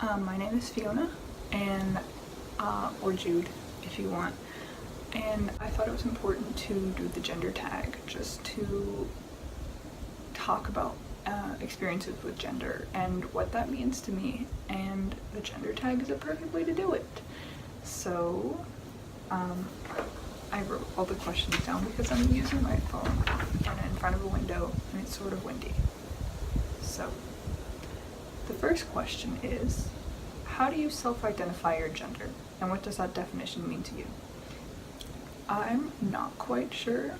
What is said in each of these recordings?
My name is Fiona, and or Jude if you want, and I thought it was important to do the gender tag just to talk about experiences with gender and what that means to me, and the gender tag is a perfect way to do it. So I wrote all the questions down because I'm using my phone and in front of a window and it's sort of windy. So the first question is, how do you self-identify your gender, and what does that definition mean to you? I'm not quite sure,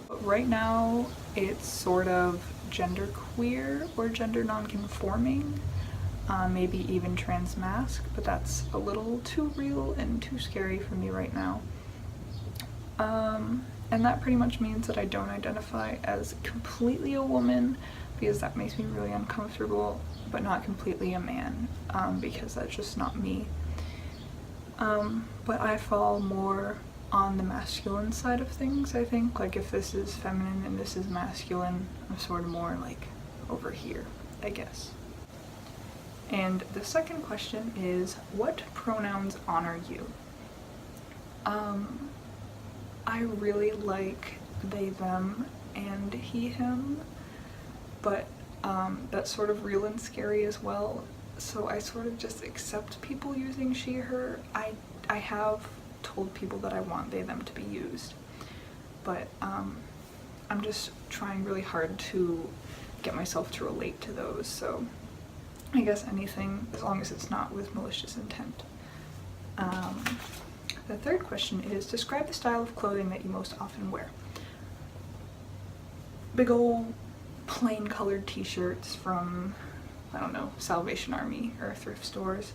but right now it's sort of gender queer or gender non-conforming, maybe even transmasc, but that's a little too real and too scary for me right now. And that pretty much means that I don't identify as completely a woman, because that makes me really uncomfortable, but not completely a man, because that's just not me. But I fall more on the masculine side of things, I think. Like, if this is feminine and this is masculine, I'm sort of more like over here, I guess. And the second question is, what pronouns honor you? I really like they, them, and he, him, but that's sort of real and scary as well. So I sort of just accept people using she, her. I have told people that I want they, them to be used, but I'm just trying really hard to get myself to relate to those, so I guess anything, as long as it's not with malicious intent. The third question is, describe the style of clothing that you most often wear. Big old plain colored t-shirts from, I don't know, Salvation Army or thrift stores.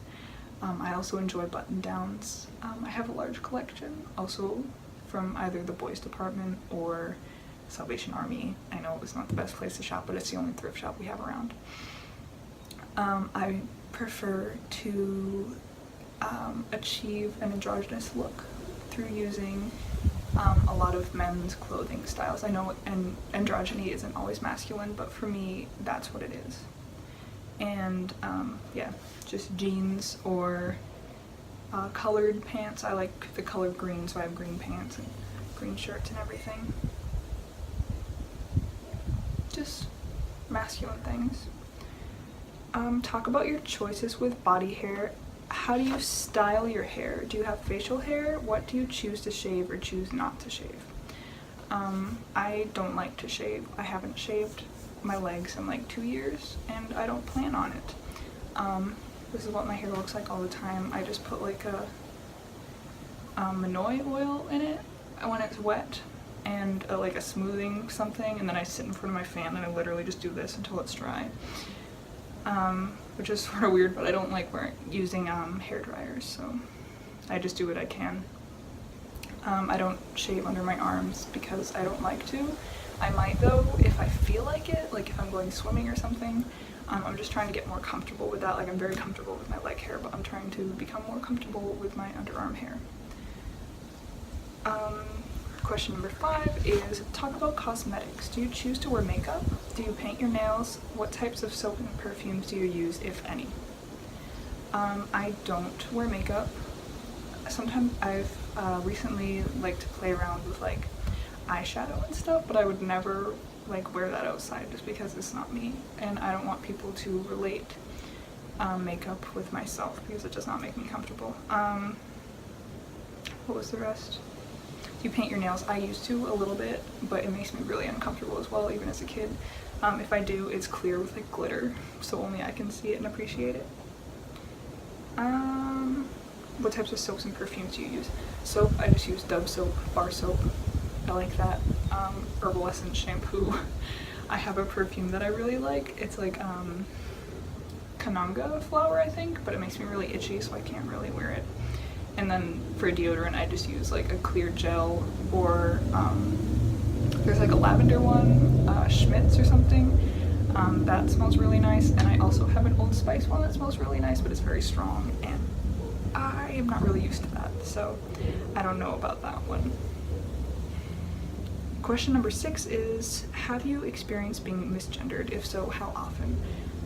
I also enjoy button-downs. I have a large collection, also from either the boys department or Salvation Army. I know it's not the best place to shop, but it's the only thrift shop we have around. I prefer to achieve an androgynous look through using a lot of men's clothing styles. I know androgyny isn't always masculine, but for me, that's what it is. And yeah, just jeans or colored pants. I like the color green, so I have green pants and green shirts and everything. Just masculine things. Talk about your choices with body hair. How do you style your hair? Do you have facial hair? What do you choose to shave or choose not to shave? I don't like to shave. I haven't shaved my legs in like 2 years, and I don't plan on it. This is what my hair looks like all the time. I just put like a Manoi oil in it when it's wet, and like a smoothing something, and then I sit in front of my fan and I literally just do this until it's dry. Which is sort of weird, but I don't like using hair dryers, so I just do what I can. I don't shave under my arms because I don't like to. I might though if I feel like it, like if I'm going swimming or something. I'm just trying to get more comfortable with that. Like, I'm very comfortable with my leg hair, but I'm trying to become more comfortable with my underarm hair. Question number 5 is, talk about cosmetics. Do you choose to wear makeup? Do you paint your nails? What types of soap and perfumes do you use, if any? I don't wear makeup. Sometimes I've recently liked to play around with like eyeshadow and stuff, but I would never like wear that outside just because it's not me, and I don't want people to relate makeup with myself because it does not make me comfortable. What was the rest? You paint your nails. I used to a little bit, but it makes me really uncomfortable as well, even as a kid. If I do, it's clear with like glitter, so only I can see it and appreciate it. What types of soaps and perfumes do you use? Soap, I just use Dove soap, bar soap. I like that. Herbal Essence shampoo. I have a perfume that I really like. It's like Kananga flower, I think, but it makes me really itchy, so I can't really wear it. And then for deodorant, I just use like a clear gel, or there's like a lavender one, Schmidt's or something. That smells really nice. And I also have an Old Spice one that smells really nice, but it's very strong, and I am not really used to that, so I don't know about that one. Question number 6 is, have you experienced being misgendered? If so, how often?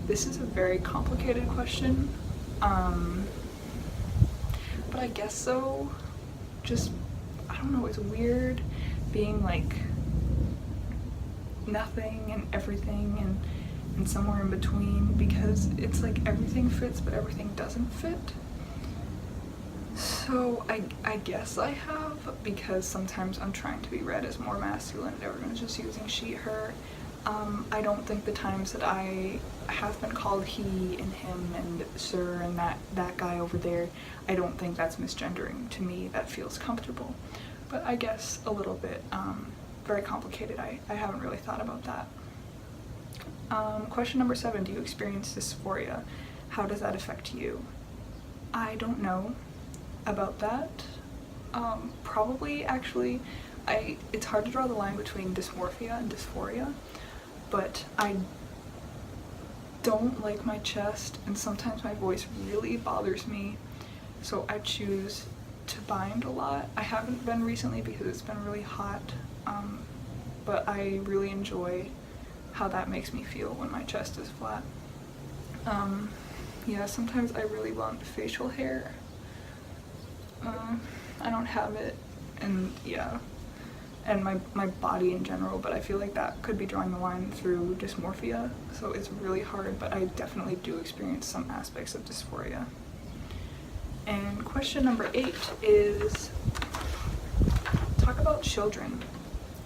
This is a very complicated question. But I guess so. Just, I don't know, it's weird being like nothing and everything and somewhere in between, because it's like everything fits but everything doesn't fit. So I guess I have, because sometimes I'm trying to be read as more masculine and everyone's just using she, her. I don't think the times that I have been called he and him and sir and that guy over there, I don't think that's misgendering. To me, that feels comfortable. But I guess a little bit very complicated. I haven't really thought about that. Question number 7, do you experience dysphoria? How does that affect you? I don't know about that. Probably, actually, it's hard to draw the line between dysmorphia and dysphoria, but I don't like my chest, and sometimes my voice really bothers me, so I choose to bind a lot. I haven't been recently because it's been really hot, but I really enjoy how that makes me feel when my chest is flat. Yeah, sometimes I really want facial hair. I don't have it, and yeah, and my body in general, but I feel like that could be drawing the line through dysmorphia, so it's really hard, but I definitely do experience some aspects of dysphoria. And question number 8 is, talk about children.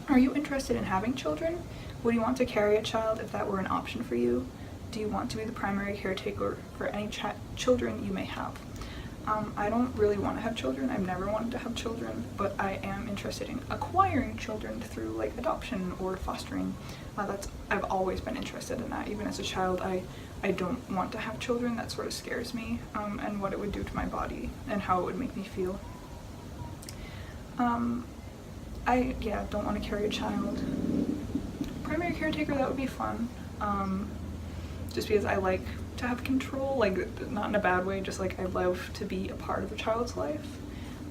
Are you interested in having children? Would you want to carry a child if that were an option for you? Do you want to be the primary caretaker for any children you may have? I don't really want to have children. I've never wanted to have children, but I am interested in acquiring children through like adoption or fostering. I've always been interested in that. Even as a child, I don't want to have children. That sort of scares me, and what it would do to my body and how it would make me feel. I don't want to carry a child. Primary caretaker, that would be fun. Just because I like to have control, like not in a bad way, just like I love to be a part of a child's life,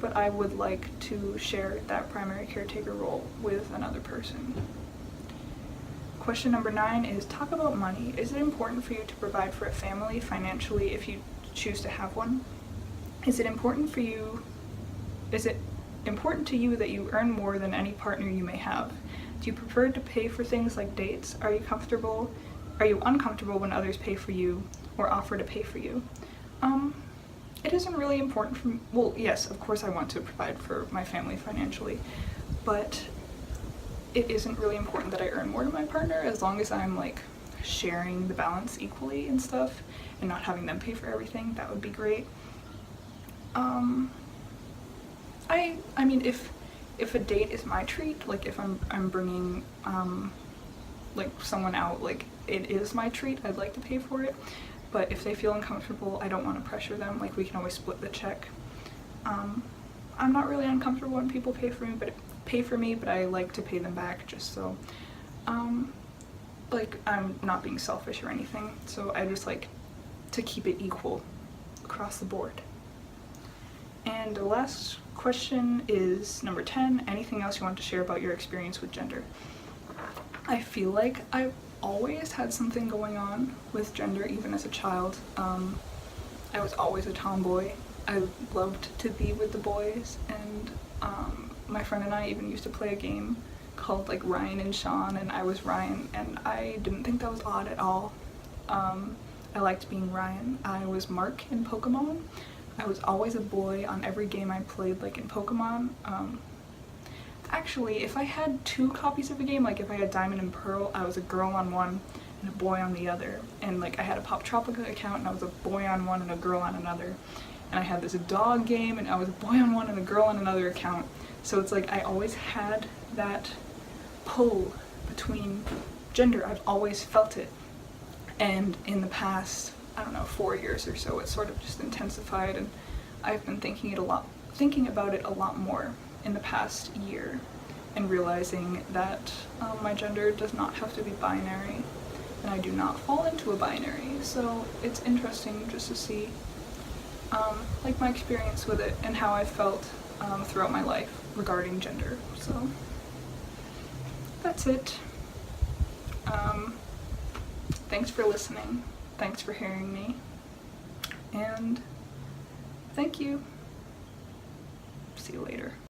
but I would like to share that primary caretaker role with another person. Question number 9 is, talk about money. Is it important for you to provide for a family financially if you choose to have one? Is it important to you that you earn more than any partner you may have? Do you prefer to pay for things like dates? Are you uncomfortable when others pay for you or offer to pay for you? It isn't really important for me. Well, yes, of course I want to provide for my family financially, but it isn't really important that I earn more than my partner, as long as I'm like sharing the balance equally and stuff and not having them pay for everything. That would be great. I mean, if a date is my treat, like if I'm bringing like someone out, like it is my treat, I'd like to pay for it. But if they feel uncomfortable, I don't want to pressure them. Like, we can always split the check. I'm not really uncomfortable when people pay for me, but I like to pay them back, just so like I'm not being selfish or anything. So I just like to keep it equal across the board. And the last question is number 10. Anything else you want to share about your experience with gender? I feel like I've always had something going on with gender, even as a child. I was always a tomboy. I loved to be with the boys, and my friend and I even used to play a game called like Ryan and Sean, and I was Ryan, and I didn't think that was odd at all. I liked being Ryan. I was Mark in Pokemon. I was always a boy on every game I played, like in Pokemon. Actually, if I had 2 copies of a game, like if I had Diamond and Pearl, I was a girl on one and a boy on the other. And like I had a Pop Tropica account, and I was a boy on one and a girl on another. And I had this dog game, and I was a boy on one and a girl on another account. So it's like I always had that pull between gender. I've always felt it. And in the past, I don't know, 4 years or so, it sort of just intensified, and I've been thinking about it a lot more in the past year, and realizing that my gender does not have to be binary, and I do not fall into a binary. So it's interesting just to see like my experience with it and how I felt throughout my life regarding gender. So that's it. Thanks for listening. Thanks for hearing me. And and thank you. See you later.